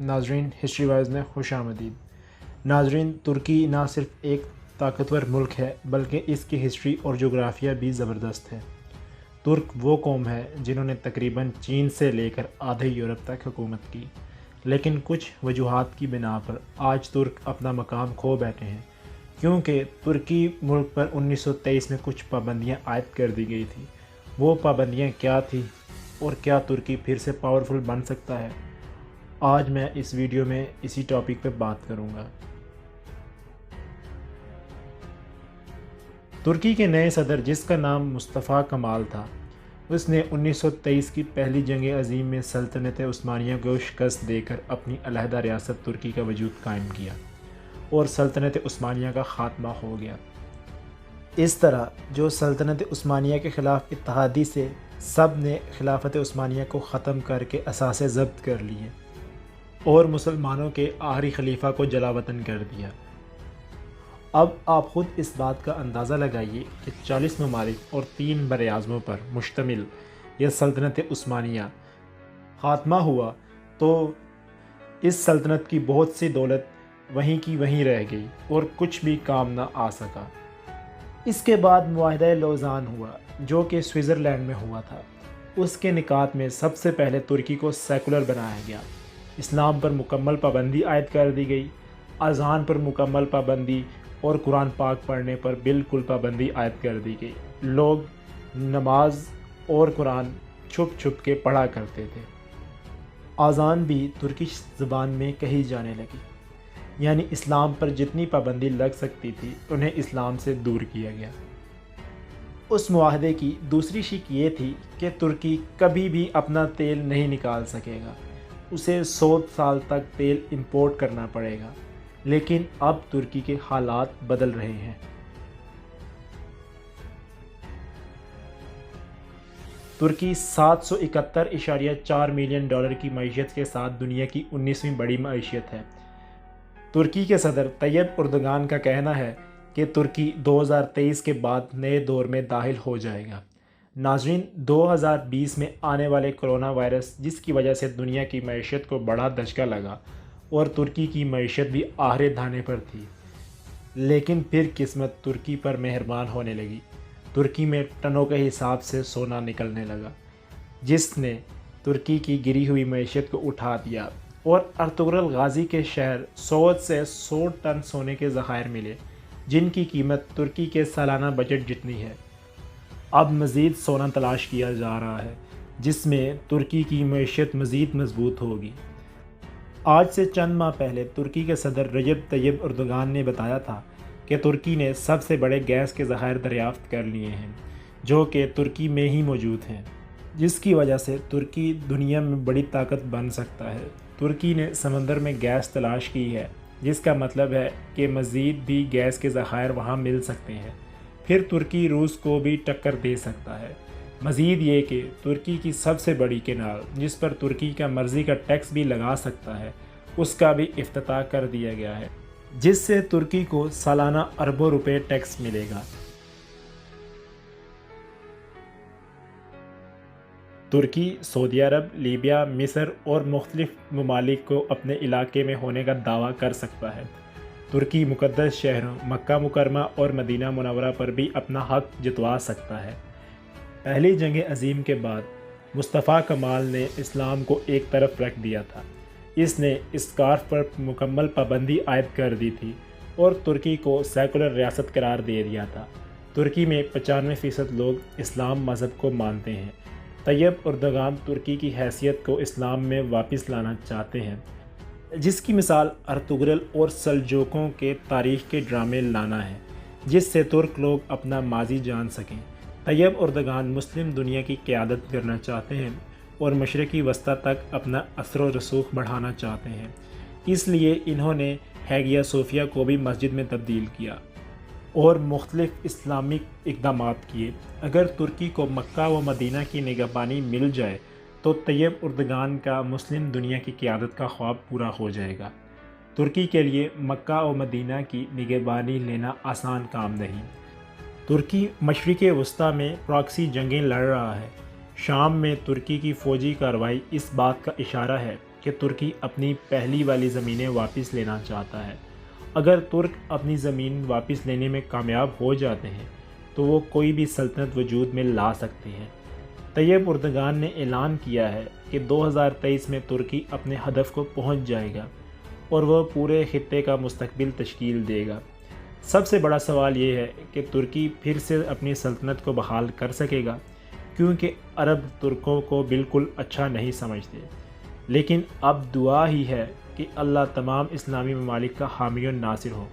ناظرین، history wise میں خوش آمدید۔ ناظرین، ترکی نہ صرف ایک طاقتور ملک ہے بلکہ اس کی ہسٹری اور جغرافیہ بھی زبردست ہے۔ ترک وہ قوم ہے جنہوں نے تقریباً چین سے لے کر آدھے یورپ تک حکومت کی، لیکن کچھ وجوہات کی بنا پر آج ترک اپنا مقام کھو بیٹھے ہیں، کیونکہ ترکی ملک پر 1923 میں کچھ پابندیاں عائد کر دی گئی تھیں۔ وہ پابندیاں کیا تھیں اور کیا ترکی پھر سے پاورفل بن سکتا ہے؟ آج میں اس ویڈیو میں اسی ٹاپک پہ بات کروں گا۔ ترکی کے نئے صدر، جس کا نام مصطفیٰ کمال تھا، اس نے 1923 کی پہلی جنگ عظیم میں سلطنت عثمانیہ کو شکست دے کر اپنی علیحدہ ریاست ترکی کا وجود قائم کیا اور سلطنت عثمانیہ کا خاتمہ ہو گیا۔ اس طرح جو سلطنت عثمانیہ کے خلاف اتحادی سے سب نے خلافت عثمانیہ کو ختم کر کے اثاثے ضبط کر لیے اور مسلمانوں کے آخری خلیفہ کو جلا وطن کر دیا۔ اب آپ خود اس بات کا اندازہ لگائیے کہ 40 ممالک اور 3 براعظموں پر مشتمل یہ سلطنت عثمانیہ خاتمہ ہوا تو اس سلطنت کی بہت سی دولت وہیں کی وہیں رہ گئی اور کچھ بھی کام نہ آ سکا۔ اس کے بعد معاہدہ لوزان ہوا، جو کہ سوئٹزرلینڈ میں ہوا تھا۔ اس کے نکات میں سب سے پہلے ترکی کو سیکولر بنایا گیا، اسلام پر مکمل پابندی عائد کر دی گئی، اذان پر مکمل پابندی اور قرآن پاک پڑھنے پر بالکل پابندی عائد کر دی گئی۔ لوگ نماز اور قرآن چھپ چھپ کے پڑھا کرتے تھے۔ اذان بھی ترکش زبان میں کہی جانے لگی، یعنی اسلام پر جتنی پابندی لگ سکتی تھی انہیں اسلام سے دور کیا گیا۔ اس معاہدے کی دوسری شق یہ تھی کہ ترکی کبھی بھی اپنا تیل نہیں نکال سکے گا، اسے 100 سال تک تیل امپورٹ کرنا پڑے گا۔ لیکن اب ترکی کے حالات بدل رہے ہیں۔ ترکی $771.4 ملین کی معیشت کے ساتھ دنیا کی 19ویں بڑی معیشت ہے۔ ترکی کے صدر طیب اردگان کا کہنا ہے کہ ترکی 2023 کے بعد نئے دور میں داخل ہو جائے گا۔ ناظرین، 2020 میں آنے والے کرونا وائرس، جس کی وجہ سے دنیا کی معیشت کو بڑا دھچکا لگا اور ترکی کی معیشت بھی آخر دھانے پر تھی، لیکن پھر قسمت ترکی پر مہربان ہونے لگی۔ ترکی میں ٹنوں کے حساب سے سونا نکلنے لگا، جس نے ترکی کی گری ہوئی معیشت کو اٹھا دیا اور ارطغرل غازی کے شہر سوغد سے 100 ٹن سونے کے ذخائر ملے، جن کی قیمت ترکی کے سالانہ بجٹ جتنی ہے۔ اب مزید سونا تلاش کیا جا رہا ہے، جس میں ترکی کی معیشت مزید مضبوط ہوگی۔ آج سے چند ماہ پہلے ترکی کے صدر رجب طیب اردگان نے بتایا تھا کہ ترکی نے سب سے بڑے گیس کے ذخائر دریافت کر لیے ہیں، جو کہ ترکی میں ہی موجود ہیں، جس کی وجہ سے ترکی دنیا میں بڑی طاقت بن سکتا ہے۔ ترکی نے سمندر میں گیس تلاش کی ہے، جس کا مطلب ہے کہ مزید بھی گیس کے ذخائر وہاں مل سکتے ہیں۔ پھر ترکی روس کو بھی ٹکر دے سکتا ہے۔ مزید یہ کہ ترکی کی سب سے بڑی کینال، جس پر ترکی کا مرضی کا ٹیکس بھی لگا سکتا ہے، اس کا بھی افتتاح کر دیا گیا ہے، جس سے ترکی کو سالانہ اربوں روپے ٹیکس ملے گا۔ ترکی سعودی عرب، لیبیا، مصر اور مختلف ممالک کو اپنے علاقے میں ہونے کا دعویٰ کر سکتا ہے۔ ترکی مقدس شہروں مکہ مکرمہ اور مدینہ منورہ پر بھی اپنا حق جتوا سکتا ہے۔ پہلی جنگ عظیم کے بعد مصطفیٰ کمال نے اسلام کو ایک طرف رکھ دیا تھا۔ اس نے اسکارف پر مکمل پابندی عائد کر دی تھی اور ترکی کو سیکولر ریاست قرار دے دیا تھا۔ ترکی میں 95% لوگ اسلام مذہب کو مانتے ہیں۔ طیب اردگان ترکی کی حیثیت کو اسلام میں واپس لانا چاہتے ہیں، جس کی مثال ارطغرل اور سلجوقوں کے تاریخ کے ڈرامے لانا ہے، جس سے ترک لوگ اپنا ماضی جان سکیں۔ طیب اردگان مسلم دنیا کی قیادت کرنا چاہتے ہیں اور مشرقی وسطی تک اپنا اثر و رسوخ بڑھانا چاہتے ہیں۔ اس لیے انہوں نے ہیگیا صوفیہ کو بھی مسجد میں تبدیل کیا اور مختلف اسلامک اقدامات کیے۔ اگر ترکی کو مکہ و مدینہ کی نگہبانی مل جائے تو طیب اردگان کا مسلم دنیا کی قیادت کا خواب پورا ہو جائے گا۔ ترکی کے لیے مکہ و مدینہ کی نگہبانی لینا آسان کام نہیں۔ ترکی مشرق وسطی میں پراکسی جنگیں لڑ رہا ہے۔ شام میں ترکی کی فوجی کارروائی اس بات کا اشارہ ہے کہ ترکی اپنی پہلی والی زمینیں واپس لینا چاہتا ہے۔ اگر ترک اپنی زمین واپس لینے میں کامیاب ہو جاتے ہیں تو وہ کوئی بھی سلطنت وجود میں لا سکتے ہیں۔ طیب اردگان نے اعلان کیا ہے کہ 2023 میں ترکی اپنے ہدف کو پہنچ جائے گا اور وہ پورے خطے کا مستقبل تشکیل دے گا۔ سب سے بڑا سوال یہ ہے کہ ترکی پھر سے اپنی سلطنت کو بحال کر سکے گا، کیونکہ عرب ترکوں کو بالکل اچھا نہیں سمجھتے۔ لیکن اب دعا ہی ہے کہ اللہ تمام اسلامی ممالک کا حامی و ناصر ہو۔